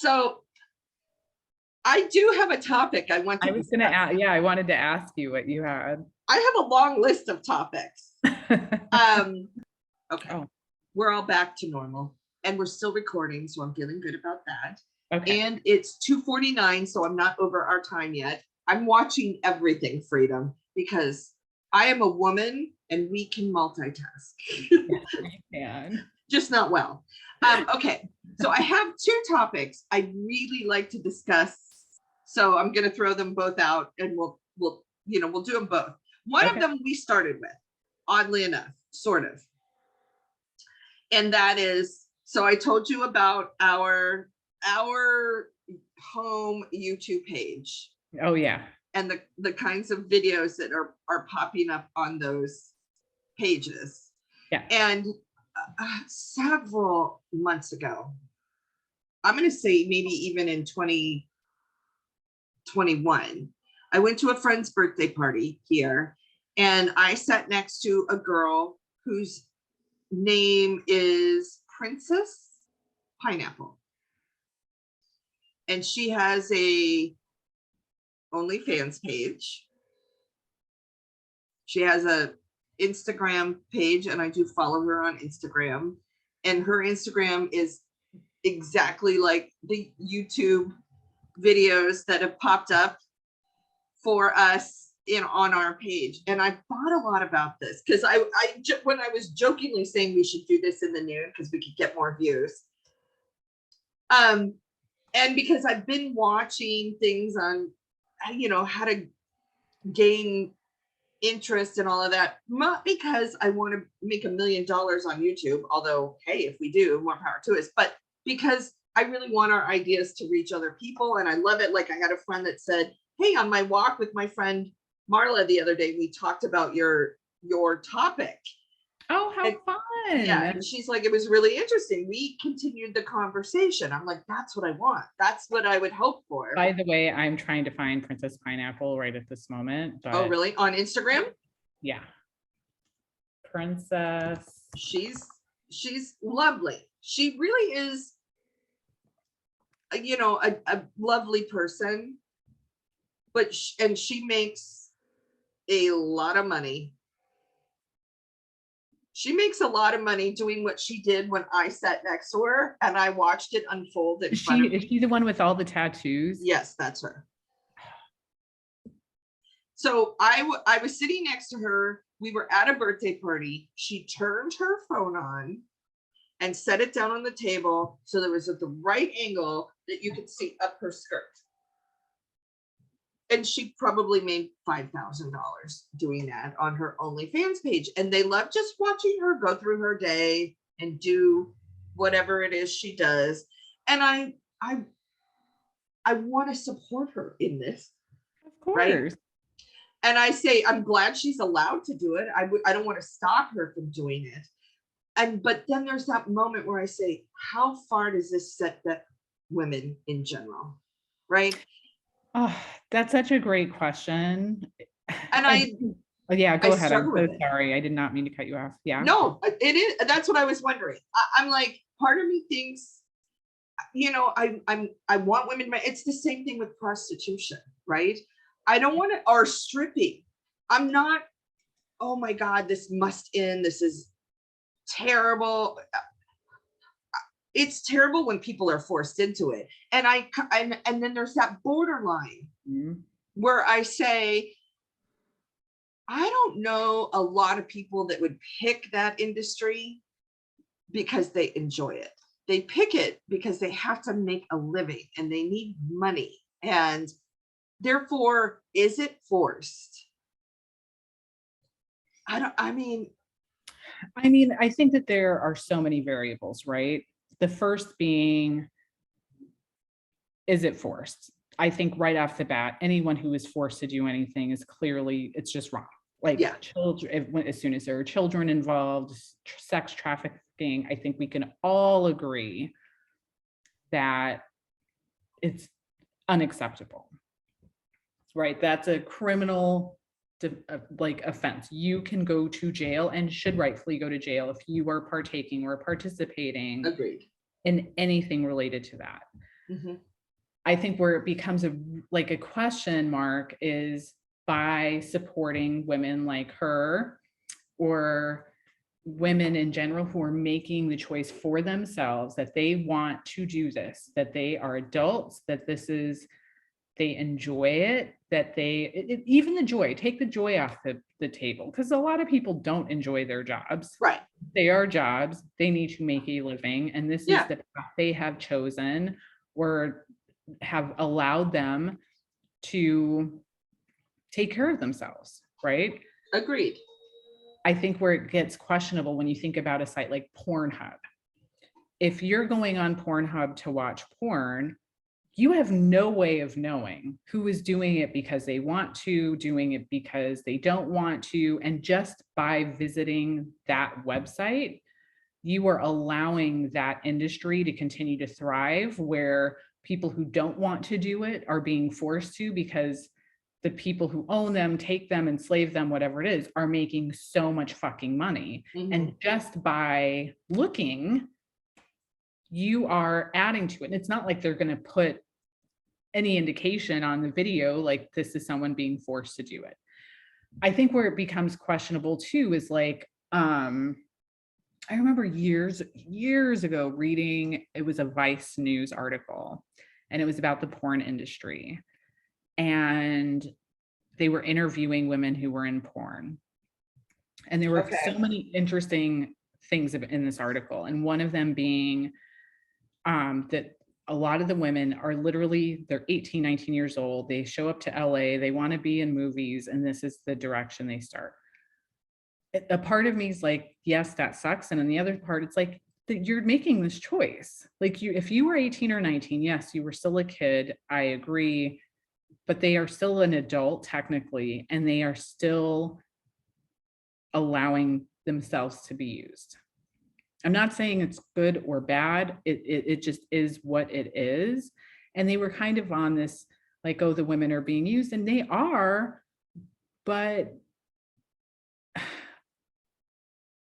So I do have a topic I want to I was going to ask, yeah, I wanted to ask you what you had. I have a long list of topics. Okay. Oh, We're all back to normal and we're still recording, so I'm feeling good about that. okay. And it's 2:49, so I'm not over our time yet. I'm watching everything, Freedom, because I am a woman and we can multitask. Yes, you can. Just not well. Okay, so I have two topics I really like to discuss. So I'm going to throw them both out, and we'll do them both. One of them we started with, oddly enough, sort of, and that is, so I told you about our home YouTube page. Oh yeah. And the kinds of videos that are popping up on those pages. Yeah. And several months ago, I'm going to say maybe even in 2021, I went to a friend's birthday party here, and I sat next to a girl whose name is Princess Pineapple. And she has a OnlyFans page. She has a Instagram page, and I do follow her on Instagram. And her Instagram is exactly like the YouTube videos that have popped up for us on our page. And I thought a lot about this because when I was jokingly saying we should do this in the nude because we could get more views. And because I've been watching things on, how to gain interest and all of that, not because I want to make $1 million on YouTube, although, hey, if we do, more power to us, but because I really want our ideas to reach other people. And I love it. Like I had a friend that said, hey, on my walk with my friend Marla the other day, we talked about your topic. Oh, how fun. Yeah. And she's like, it was really interesting. We continued the conversation. I'm like, that's what I want. That's what I would hope for. By the way, I'm trying to find Princess Pineapple right at this moment. But oh, really? On Instagram? Yeah. Princess. She's lovely. She really is, a lovely person, but she makes a lot of money. She makes a lot of money doing what she did when I sat next to her and I watched it unfold in front of me. Is she the one with all the tattoos? Yes, that's her. So I was sitting next to her. We were at a birthday party. She turned her phone on and set it down on the table so there was at the right angle that you could see up her skirt. And she probably made $5,000 doing that on her OnlyFans page. And they love just watching her go through her day and do whatever it is she does. And I want to support her in this. Of course. Right? And I say, I'm glad she's allowed to do it. I don't want to stop her from doing it. But then there's that moment where I say, how far does this set back women in general? Right? Oh, that's such a great question. And yeah, go ahead. I'm so sorry. I did not mean to cut you off. Yeah. No, it is. That's what I was wondering. I'm like, part of me thinks, I want women. It's the same thing with prostitution, right? I don't want to, or stripping. I'm not, oh my God, this must end. This is terrible. It's terrible when people are forced into it. And then there's that borderline where I say, I don't know a lot of people that would pick that industry because they enjoy it. They pick it because they have to make a living and they need money. And therefore, is it forced? I think that there are so many variables, right? The first being, is it forced? I think right off the bat, anyone who is forced to do anything is clearly, it's just wrong. Like children, as soon as there are children involved, sex trafficking, I think we can all agree that it's unacceptable, right? That's a criminal offense. You can go to jail and should rightfully go to jail if you are partaking or participating agreed in anything related to that. Mhm. I think where it becomes a question mark is by supporting women like her, or women in general who are making the choice for themselves that they want to do this, that they are adults, that this is, they enjoy it, that even the joy, take the joy off the table, because a lot of people don't enjoy their jobs. Right. They are jobs, they need to make a living, and this is Yeah. the path they have chosen or have allowed them to take care of themselves, right? Agreed. I think where it gets questionable when you think about a site like Pornhub. If you're going on Pornhub to watch porn, you have no way of knowing who is doing it because they want to, doing it because they don't want to. And just by visiting that website, you are allowing that industry to continue to thrive, where people who don't want to do it are being forced to, because the people who own them, take them, enslave them, whatever it is, are making so much fucking money. Mhm. And just by looking, you are adding to it. And it's not like they're going to put any indication on the video like this is someone being forced to do it. I think where it becomes questionable too is like, I remember years ago reading, it was a Vice News article, and it was about the porn industry. And they were interviewing women who were in porn. And there were so Okay. many interesting things in this article. And one of them being that a lot of the women are literally, they're 18, 19 years old. They show up to LA, they want to be in movies, and this is the direction they start. A part of me is like, yes, that sucks. And then the other part, it's like, that you're making this choice. Like, if you were 18 or 19, yes, you were still a kid. I agree. But they are still an adult technically, and they are still allowing themselves to be used. I'm not saying it's good or bad. It just is what it is. And they were kind of on this, like, oh, the women are being used, and they are, but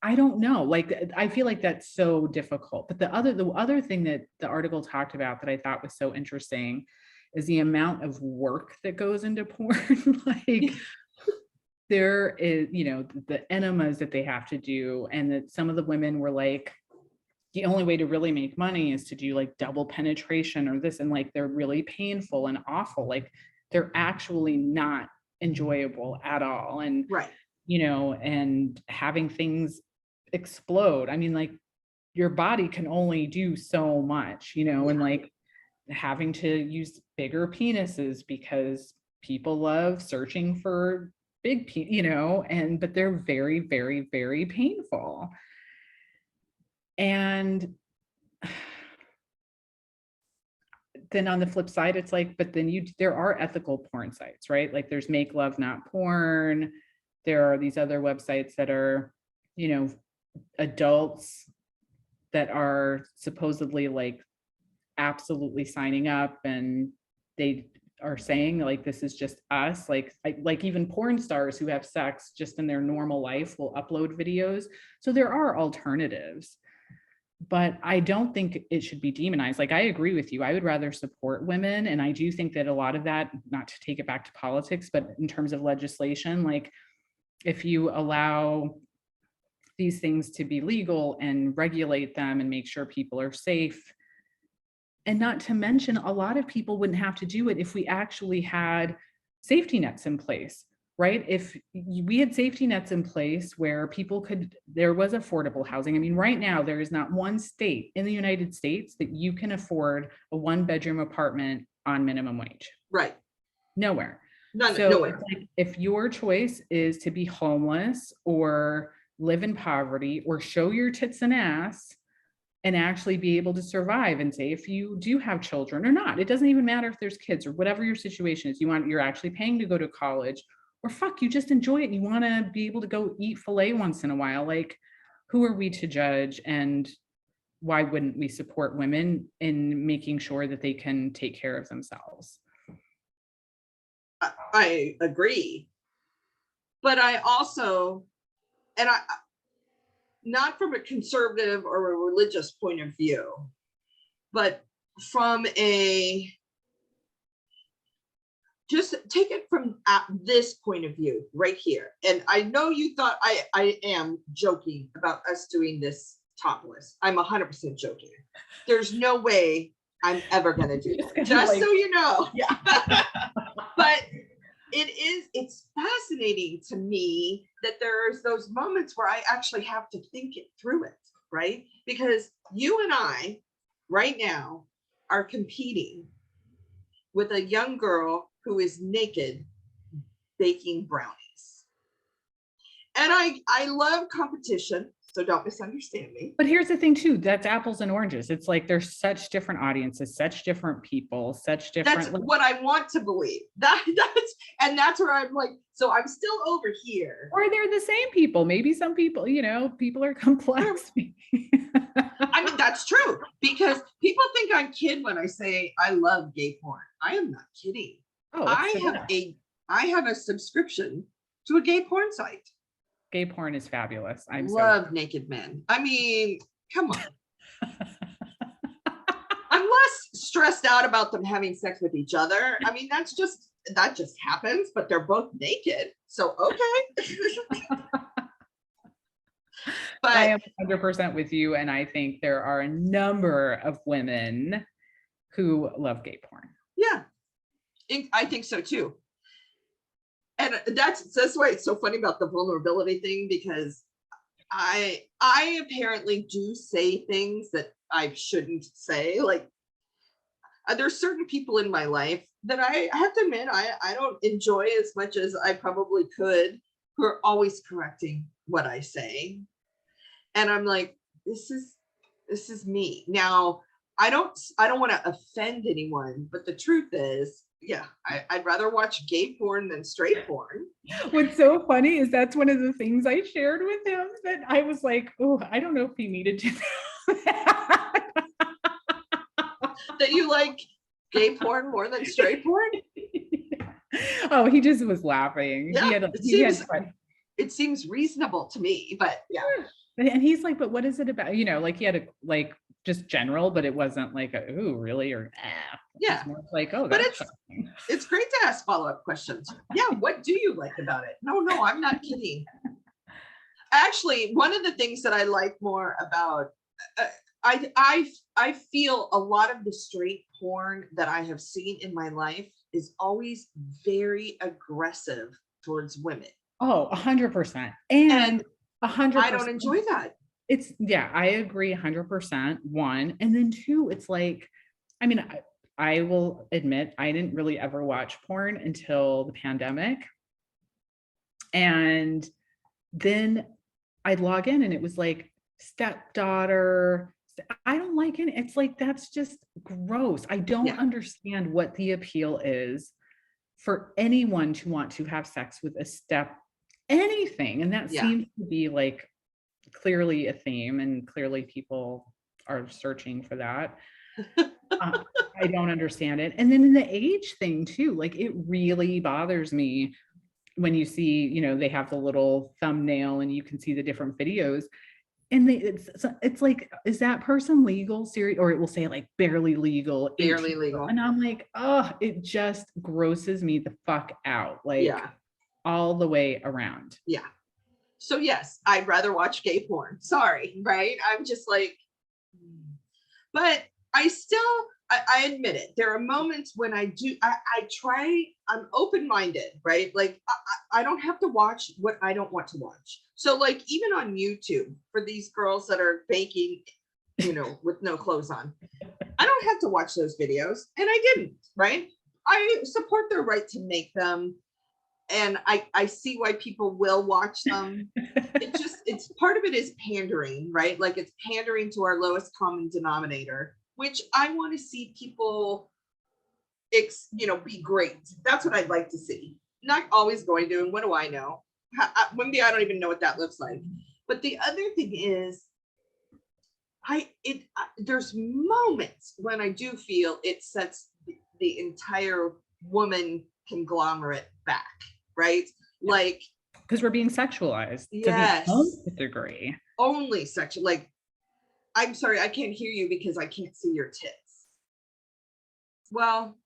I don't know. Like, I feel like that's so difficult. But the other thing that the article talked about that I thought was so interesting is the amount of work that goes into porn. Like, there is, the enemas that they have to do, and that some of the women were like, the only way to really make money is to do like double penetration or this, and like they're really painful and awful. Like, they're actually not enjoyable at all. And Right. and having things explode. I mean, like, your body can only do so much, and like having to use bigger penises because people love searching for big, and but they're very, very, very painful. And then on the flip side, it's like, but then there are ethical porn sites, right? Like, there's Make Love Not Porn. There are these other websites that are, adults that are supposedly like absolutely signing up, and they are saying like, this is just us. Like even porn stars who have sex just in their normal life will upload videos. So there are alternatives, but I don't think it should be demonized. Like, I agree with you. I would rather support women. And I do think that a lot of that, not to take it back to politics, but in terms of legislation, like, if you allow these things to be legal and regulate them and make sure people are safe, and not to mention, a lot of people wouldn't have to do it if we actually had safety nets in place, right? If we had safety nets in place where there was affordable housing. I mean, right now, there is not one state in the United States that you can afford a 1-bedroom apartment on minimum wage. Right. Nowhere. Nowhere. It's like, if your choice is to be homeless or live in poverty or show your tits and ass and actually be able to survive, and say, if you do have children or not, it doesn't even matter if there's kids or whatever your situation is, you're actually paying to go to college, or fuck, you just enjoy it and you want to be able to go eat filet once in a while. Like, who are we to judge? And why wouldn't we support women in making sure that they can take care of themselves? I agree. But I also, and I, not from a conservative or a religious point of view, but from a, just take it from at this point of view right here. And I know you thought I am joking about us doing this topless. I'm 100% joking. There's no way I'm ever going to do that, just like, so you know. Yeah. But it's fascinating to me that there's those moments where I actually have to think it through it, right? Because you and I right now are competing with a young girl who is naked baking brownies. And I love competition, so don't misunderstand me. But here's the thing too, that's apples and oranges. It's like there's such different audiences, such different people, such different. That's what I want to believe. That's where I'm like, so I'm still over here. Or they're the same people. Maybe some people, you know, people are complex. I mean, that's true, because people think I'm kidding when I say I love gay porn. I am not kidding. Oh, I have a subscription to a gay porn site. Gay porn is fabulous. I love naked men. I mean, come on. I'm less stressed out about them having sex with each other. I mean, that just happens, but they're both naked. So, okay. But I am 100% with you. And I think there are a number of women who love gay porn. Yeah, I think so too. And that's why it's so funny about the vulnerability thing, because I apparently do say things that I shouldn't say. Like, there's certain people in my life that I have to admit I don't enjoy as much as I probably could, who are always correcting what I say. And I'm like, this is me. Now, I don't want to offend anyone, but the truth is, yeah, I'd rather watch gay porn than straight porn. What's so funny is that's one of the things I shared with him, that I was like, oh, I don't know if he needed to know that. That you like gay porn more than straight porn? Oh, he just was laughing. Yeah, it seems reasonable to me, but yeah. And he's like, but what is it about? You know, like he had a, like, just general, but it wasn't like a, ooh, really? Or yeah, more like, oh, but it's great to ask follow-up questions. Yeah, what do you like about it? No, I'm not kidding. Actually, one of the things that I like more about, I feel a lot of the straight porn that I have seen in my life is always very aggressive towards women. Oh, 100%. And 100%. I don't enjoy that. It's, yeah, I agree 100%. One. And then two, it's like, I mean, I will admit, I didn't really ever watch porn until the pandemic. And then I'd log in and it was like stepdaughter. I don't like it. It's like, that's just gross. I don't understand what the appeal is for anyone to want to have sex with a anything. And that seems to be like clearly a theme, and clearly people are searching for that. I don't understand it. And then in the age thing too, like it really bothers me when you see, you know, they have the little thumbnail and you can see the different videos, and it's like, is that person legal? Serious? Or it will say like barely legal. And I'm like, oh, it just grosses me the fuck out. Like all the way around. Yeah. So yes, I'd rather watch gay porn. Sorry, right? I'm just like, but I admit it. There are moments when I try, I'm open-minded, right? Like I don't have to watch what I don't want to watch. So like even on YouTube, for these girls that are baking, you know, with no clothes on, I don't have to watch those videos. And I didn't, right? I support their right to make them. And I see why people will watch them. It's part of it is pandering, right? Like it's pandering to our lowest common denominator, which I want to see people, be great. That's what I'd like to see. Not always going to, and what do I know? Maybe I don't even know what that looks like. But the other thing is, there's moments when I do feel it sets the entire woman conglomerate back. Right? Like, because we're being sexualized to the degree. Only sexual. Like, I'm sorry, I can't hear you because I can't see your tits. Well,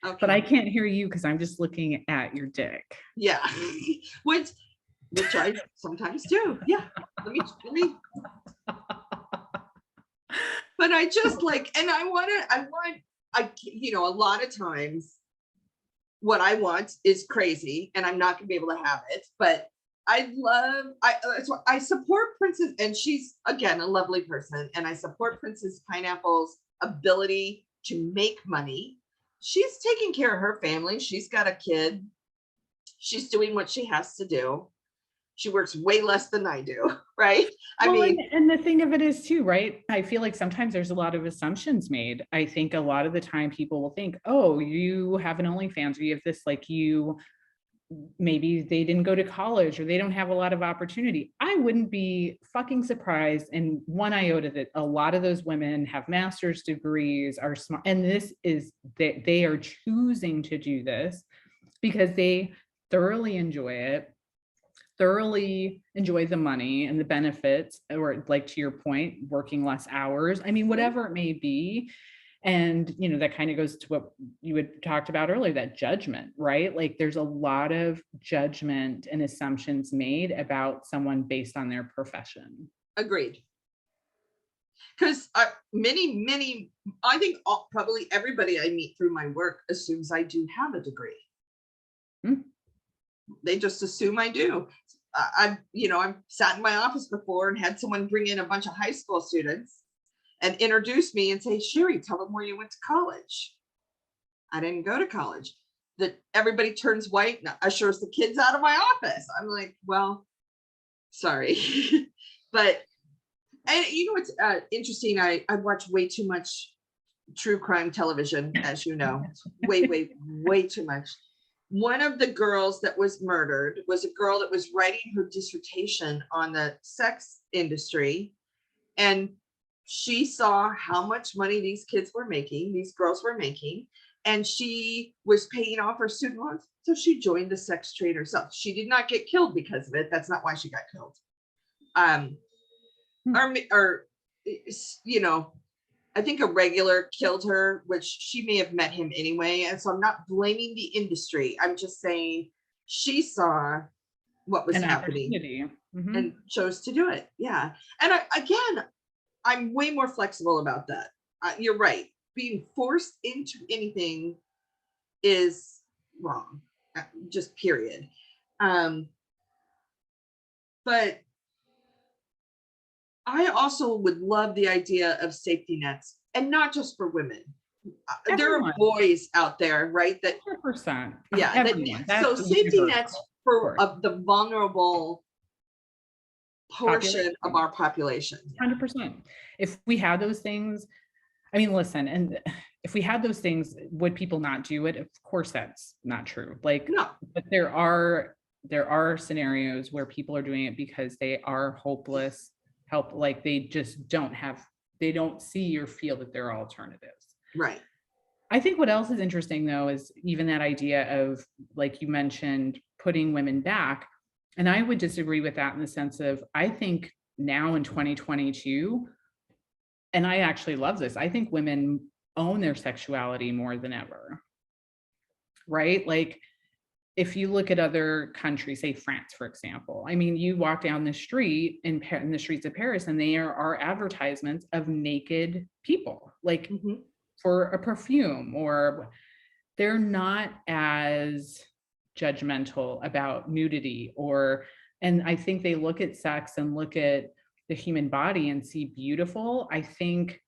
But I okay. can't hear you because I'm just looking at your dick. Yeah. which I sometimes do. Yeah. Let me but I just like, and I want, a lot of times what I want is crazy and I'm not gonna be able to have it, but that's why I support Princess, and she's again a lovely person, and I support Princess Pineapple's ability to make money. She's taking care of her family. She's got a kid. She's doing what she has to do. She works way less than I do, right? I Well, and, mean, and the thing of it is too, right? I feel like sometimes there's a lot of assumptions made. I think a lot of the time people will think, oh, you have an OnlyFans, or you have this, like you maybe they didn't go to college or they don't have a lot of opportunity. I wouldn't be fucking surprised in one iota that a lot of those women have master's degrees, are smart, and this is that they are choosing to do this because they thoroughly enjoy it, thoroughly enjoy the money and the benefits, or like to your point, working less hours. I mean, whatever it may be. And that kind of goes to what you had talked about earlier, that judgment, right? Like there's a lot of judgment and assumptions made about someone based on their profession. agreed. Because many, I think probably everybody I meet through my work assumes I do have a degree. Hmm. They just assume I do. I've sat in my office before and had someone bring in a bunch of high school students and introduce me and say, Sherry, tell them where you went to college. I didn't go to college. That everybody turns white and ushers the kids out of my office. I'm like, well, sorry. But, and it's interesting. I watch way too much true crime television, as you know, way too much. One of the girls that was murdered was a girl that was writing her dissertation on the sex industry. And she saw how much money these kids were making, these girls were making, and she was paying off her student loans. So she joined the sex trade herself. She did not get killed because of it. That's not why she got killed. Or I think a regular killed her, which she may have met him anyway. And so I'm not blaming the industry. I'm just saying she saw what was An happening opportunity. Mm-hmm. and chose to do it. Yeah. And I'm way more flexible about that. You're right. Being forced into anything is wrong, just period. But I also would love the idea of safety nets, and not just for women. There are Everyone, boys out there, right? That 100%. yeah, Everyone. so That's safety universal, nets for of course. the vulnerable portion of Population. our population. 100%. If we had those things, I mean, listen, and if we had those things, would people not do it? Of course, that's not true. Like, No, but there are scenarios where people are doing it because they are hopeless, like they just they don't see or feel that there are alternatives. right. I think what else is interesting though is even that idea of, like you mentioned, putting women back. And I would disagree with that in the sense of, I think now in 2022, and I actually love this, I think women own their sexuality more than ever, right? Like if you look at other countries, say France, for example, I mean, you walk down the street in the streets of Paris and there are advertisements of naked people, like Mhm. for a perfume, or they're not as judgmental about nudity, and I think they look at sex and look at the human body and see beautiful. I think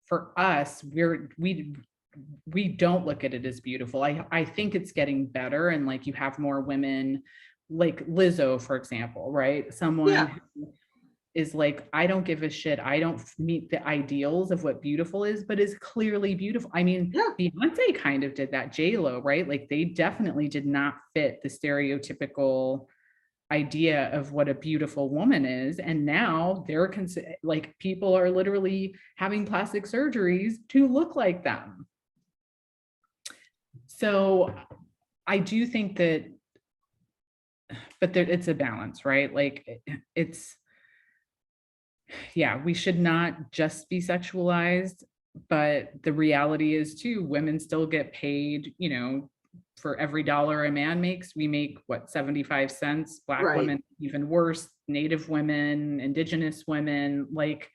for us, we don't look at it as beautiful. I think it's getting better, and like you have more women like Lizzo, for example, right? Yeah, Someone who is like, I don't give a shit. I don't meet the ideals of what beautiful is, but is clearly beautiful. I mean, yeah, Beyonce kind of did that, J-Lo, right? Like they definitely did not fit the stereotypical idea of what a beautiful woman is. And now they're like people are literally having plastic surgeries to look like them. So I do think that, but it's a balance, right? Like it's, yeah, we should not just be sexualized. But the reality is too, women still get paid, you know, for every dollar a man makes, we make what, 75 cents? Black Right. women, even worse, Native women, Indigenous women, like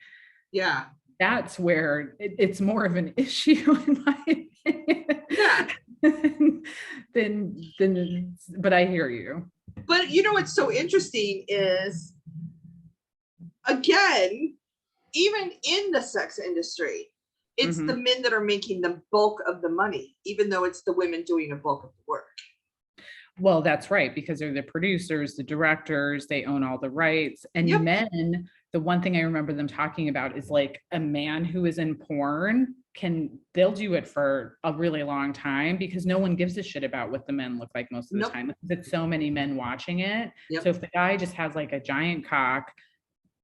Yeah. that's where it's more of an issue in my opinion. Yeah. Than, but I hear you. But you know what's so interesting is, again, even in the sex industry, it's the Mhm. men that are making the bulk of the money, even though it's the women doing a bulk of the work. Well, that's right, because they're the producers, the directors, they own all the rights. And Yep. men, the one thing I remember them talking about is like a man who is in porn they'll do it for a really long time because no one gives a shit about what the men look like most of the Nope. time. Because it's so many men watching it. So Yep. if the guy just has like a giant cock,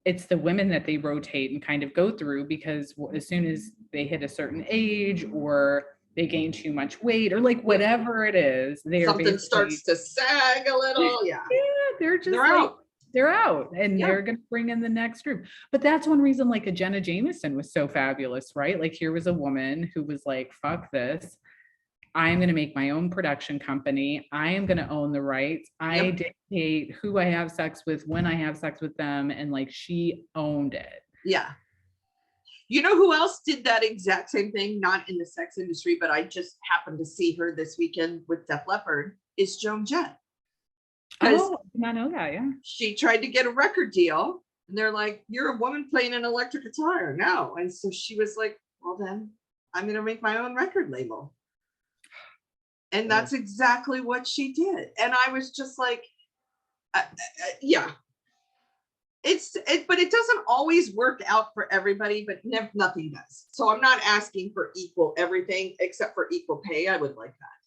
it's the women that they rotate and kind of go through because as soon as they hit a certain age or they gain too much weight or like Yep. whatever it is, they are Something basically, starts to sag a little. Yeah. yeah, they're just They're like, out. they're out and Yeah. they're going to bring in the next group. But that's one reason like a Jenna Jameson was so fabulous, right? Like here was a woman who was like, fuck this. I'm going to make my own production company. I am going to own the rights. I Yep. dictate who I have sex with, when I have sex with them. And like she owned it. Yeah. You know who else did that exact same thing? Not in the sex industry, but I just happened to see her this weekend with Def Leppard, is Joan Jett. Because Oh, I did not know that. Yeah. she tried to get a record deal and they're like, you're a woman playing an electric guitar. No. And so she was like, well, then I'm going to make my own record label. And that's exactly what she did. And I was just like, yeah, but it doesn't always work out for everybody, but nothing does. So I'm not asking for equal everything except for equal pay. I would like that.